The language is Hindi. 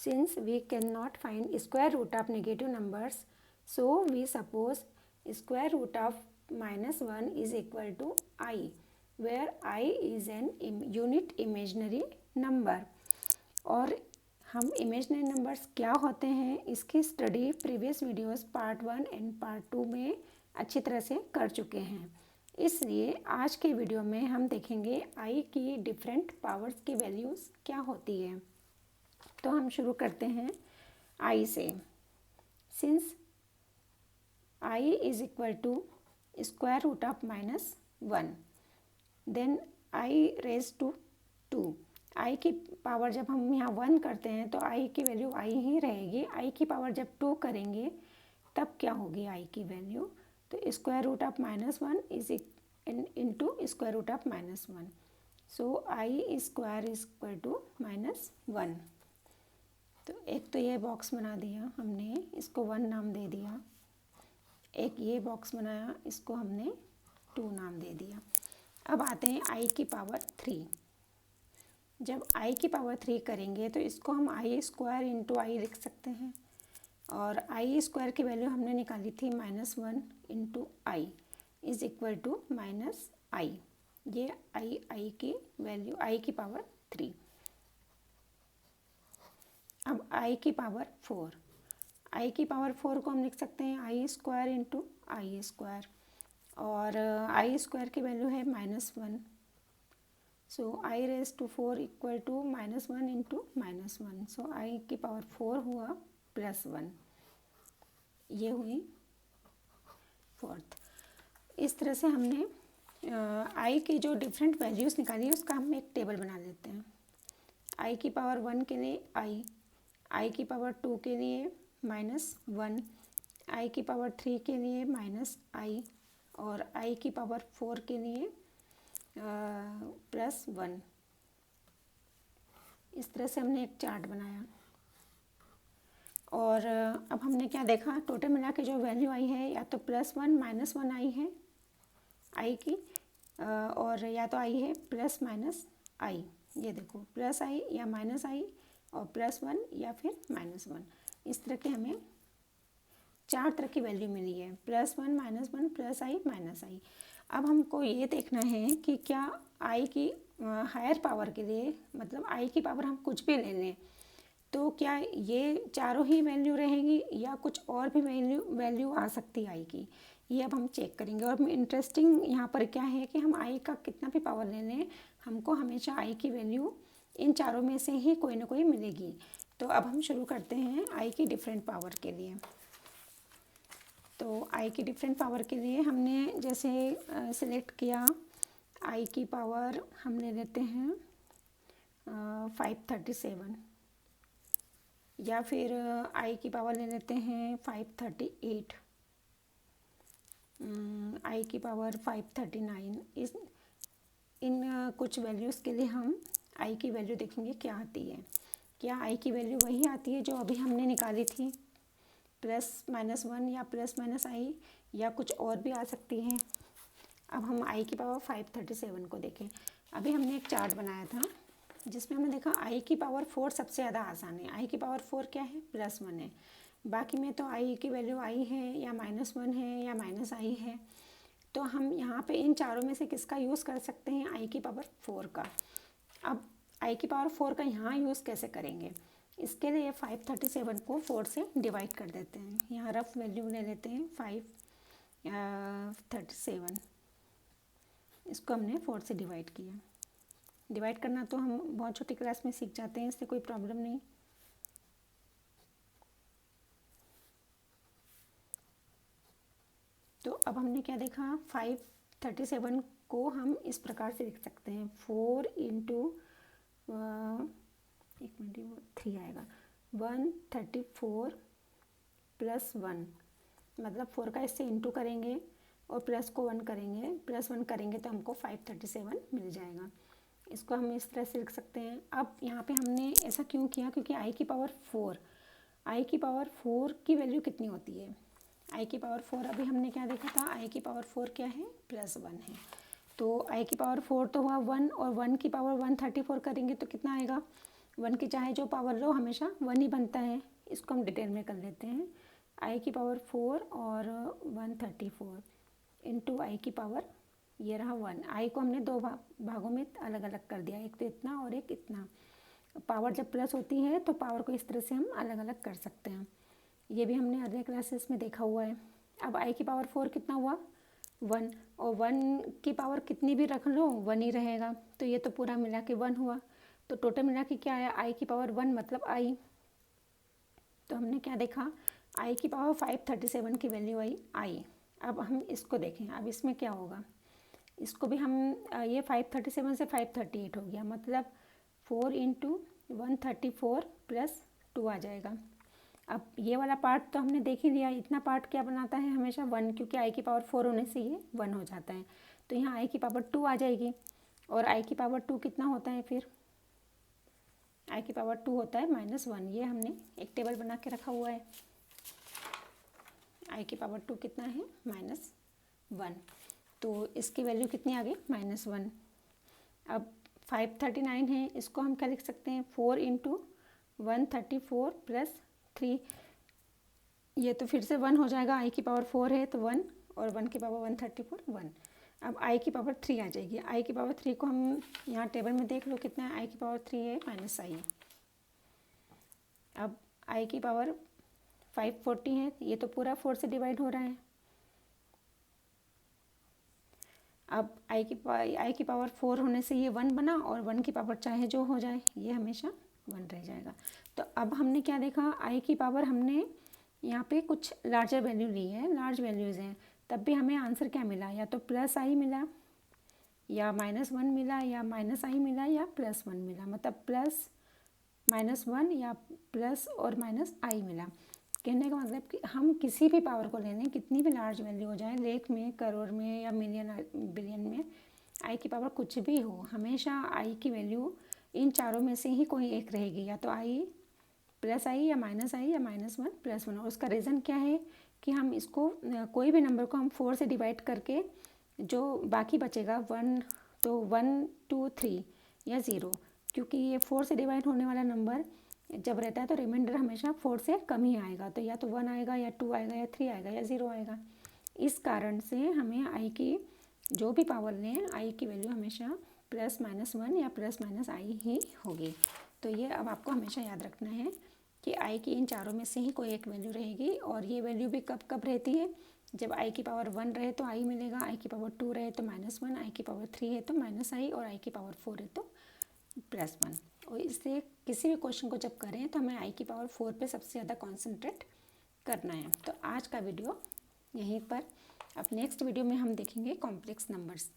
Since we cannot find square root of negative numbers, so we suppose square root of -1 is equal to I, where I is an unit imaginary number. और हम इमेजनरी नंबर्स क्या होते हैं इसकी study previous videos part 1 and part 2 में अच्छी तरह से कर चुके हैं। इसलिए आज के वीडियो में हम देखेंगे आई की डिफरेंट पावर्स की वैल्यूज़ क्या होती है। तो हम शुरू करते हैं आई से। Since i is equal to square root of -1, then i raise to 2। I की पावर जब हम यहाँ 1 करते हैं तो आई की वैल्यू आई ही रहेगी। आई की पावर जब 2 करेंगे तब क्या होगी आई की वैल्यू, तो square root of -1 is into square root of -1, so i square is equal to -1। तो एक तो ये बॉक्स बना दिया हमने, इसको 1 नाम दे दिया। एक ये बॉक्स बनाया, इसको हमने 2 नाम दे दिया। अब आते हैं आई की पावर 3। जब आई की पावर 3 करेंगे तो इसको हम आई स्क्वायर इंटू आई लिख सकते हैं, और आई स्क्वायर की वैल्यू हमने निकाली थी -1 into i is equal to -i. ये आई की वैल्यू आई की पावर 3। अब आई की पावर 4, आई की पावर 4 को हम लिख सकते हैं i square into i square, और आई स्क्वायर की वैल्यू है -1, so i raise to 4 equal to -1 into -1, so i की पावर 4 हुआ +1। ये हुई 4th। इस तरह से हमने आई की जो डिफरेंट वैल्यूज़ निकाली उसका हम एक टेबल बना लेते हैं। आई की पावर 1 के लिए आई की पावर 2 के लिए -1, आई की पावर 3 के लिए -आई, और आई की पावर 4 के लिए +1। इस तरह से हमने एक चार्ट बनाया। और अब हमने क्या देखा, टोटल मिला के जो वैल्यू आई है या तो +1 -1 आई है आई की, और या तो आई है +-आई। ये देखो +आई या -आई, और +1 या फिर -1। इस तरह के हमें 4 तरह की वैल्यू मिली है, +1 -1 +आई -आई। अब हमको ये देखना है कि क्या आई की हायर पावर के लिए, मतलब आई की पावर हम कुछ भी ले लें तो क्या ये चारों ही वैल्यू रहेंगी या कुछ और भी वैल्यू आ सकती है आई की, ये अब हम चेक करेंगे। और इंटरेस्टिंग यहाँ पर क्या है कि हम आई का कितना भी पावर ले लें हमको हमेशा आई की वैल्यू इन चारों में से ही कोई ना कोई मिलेगी। तो अब हम शुरू करते हैं आई की डिफरेंट पावर के लिए। तो आई की डिफरेंट पावर के लिए हमने जैसे सिलेक्ट किया, आई की पावर हम ले लेते हैं 537, या फिर आई की पावर ले लेते हैं 538, आई की पावर 539। इन कुछ वैल्यूज़ के लिए हम आई की वैल्यू देखेंगे क्या आती है। क्या आई की वैल्यू वही आती है जो अभी हमने निकाली थी, +-1 या +-आई, या कुछ और भी आ सकती है। अब हम आई की पावर 537 को देखें। अभी हमने एक चार्ट बनाया था जिसमें हमने देखा आई की पावर 4 सबसे ज़्यादा आसान है। आई की पावर 4 क्या है, +1 है। बाकी में तो आई की वैल्यू आई है या -1 है या -आई है। तो हम यहाँ पे इन चारों में से किसका यूज़ कर सकते हैं, आई की पावर 4 का। अब आई की पावर 4 का यहाँ यूज़ कैसे करेंगे, इसके लिए 537 को 4 से डिवाइड कर देते हैं। यहाँ रफ वैल्यू ले लेते हैं 537, इसको हमने 4 से डिवाइड किया। डिवाइड करना तो हम बहुत छोटी क्लास में सीख जाते हैं, इससे कोई प्रॉब्लम नहीं। तो अब हमने क्या देखा, 537 को हम इस प्रकार से लिख सकते हैं, 4 इंटू 3 आएगा 134 +1, मतलब 4 का इससे इंटू करेंगे और प्लस को 1 करेंगे, +1 करेंगे तो हमको 537 मिल जाएगा। इसको हम इस तरह से लिख सकते हैं। अब यहाँ पे हमने ऐसा क्यों किया, क्योंकि आई की पावर 4 की वैल्यू कितनी होती है, आई की पावर 4 अभी हमने क्या देखा था, आई की पावर 4 क्या है, +1 है। तो आई की पावर 4 तो हुआ 1, और 1 की पावर 134 करेंगे तो कितना आएगा, 1 की चाहे जो पावर लो हमेशा 1 ही बनता है। इसको हम डिटेल में कर लेते हैं। i की पावर 4 और 134 इंटू आई की पावर ये रहा 1। i को हमने दो भागों में अलग अलग कर दिया, एक तो इतना और एक इतना। पावर जब प्लस होती है तो पावर को इस तरह से हम अलग अलग कर सकते हैं। ये भी हमने अर्ली क्लासेस में देखा हुआ है। अब i की पावर 4 कितना हुआ 1, और 1 की पावर कितनी भी रख लो 1 ही रहेगा, तो ये तो पूरा मिला के 1 हुआ। तो टोटल मिला के क्या आया i की पावर 1 मतलब i। तो हमने क्या देखा i की पावर 537 की वैल्यू आई i। अब हम इसको देखें, अब इसमें क्या होगा, इसको भी हम ये 537 से 538 हो गया, मतलब 4 इंटू 134 प्लस 2 आ जाएगा। अब ये वाला पार्ट तो हमने देख ही लिया, इतना पार्ट क्या बनाता है हमेशा 1, क्योंकि i की पावर 4 होने से ये 1 हो जाता है। तो यहाँ i की पावर 2 आ जाएगी, और i की पावर 2 कितना होता है फिर, i की पावर 2 होता है -1। ये हमने एक टेबल बना के रखा हुआ है। i की पावर 2 कितना है -1, तो इसकी वैल्यू कितनी आ गई -1। अब 539 है, इसको हम क्या लिख सकते हैं 4 इंटू 134 प्लस 3, ये तो फिर से 1 हो जाएगा, i की पावर 4 है तो 1, और 1 की पावर 134 1। अब i की पावर 3 आ जाएगी। i की पावर 3 को हम यहाँ टेबल में देख लो कितना है, i की पावर 3 है -i। अब i की पावर 540 है, ये तो पूरा 4 से डिवाइड हो रहा है। अब i की पावर 4 होने से ये 1 बना, और 1 की पावर चाहे जो हो जाए ये हमेशा 1 रह जाएगा। तो अब हमने क्या देखा, i की पावर हमने यहाँ पे कुछ लार्जर वैल्यू ली है, लार्ज वैल्यूज़ हैं, तब भी हमें आंसर क्या मिला, या तो +i मिला, या -1 मिला, या -i मिला, या +1 मिला, मतलब प्लस -1 या प्लस और -i मिला। कहने का मतलब कि हम किसी भी पावर को ले लें, कितनी भी लार्ज वैल्यू हो जाए, लाख में, करोड़ में, या मिलियन बिलियन में, i की पावर कुछ भी हो, हमेशा i की वैल्यू इन चारों में से ही कोई एक रहेगी, या तो i +i या -i या -1 +1। और उसका रीज़न क्या है कि हम इसको कोई भी नंबर को हम 4 से डिवाइड करके जो बाकी बचेगा 1, तो 1 2 3 या 0, क्योंकि ये 4 से डिवाइड होने वाला नंबर जब रहता है तो रिमाइंडर हमेशा 4 से कम ही आएगा, तो या तो 1 आएगा, या 2 आएगा, या 3 आएगा, या 0 आएगा। इस कारण से हमें i की जो भी पावर लें, i की वैल्यू हमेशा +-1 या +-i ही होगी। तो ये अब आपको हमेशा याद रखना है कि i की इन चारों में से ही कोई एक वैल्यू रहेगी, और ये वैल्यू भी कब कब रहती है, जब i की पावर 1 रहे तो i मिलेगा, i की पावर 2 रहे तो -1, i की पावर 3 है तो -i, और i की पावर 4 है तो +1। और इससे किसी भी क्वेश्चन को जब करें तो हमें i की पावर 4 पे सबसे ज़्यादा कॉन्सेंट्रेट करना है। तो आज का वीडियो यहीं पर, अब नेक्स्ट वीडियो में हम देखेंगे कॉम्प्लेक्स नंबर्स।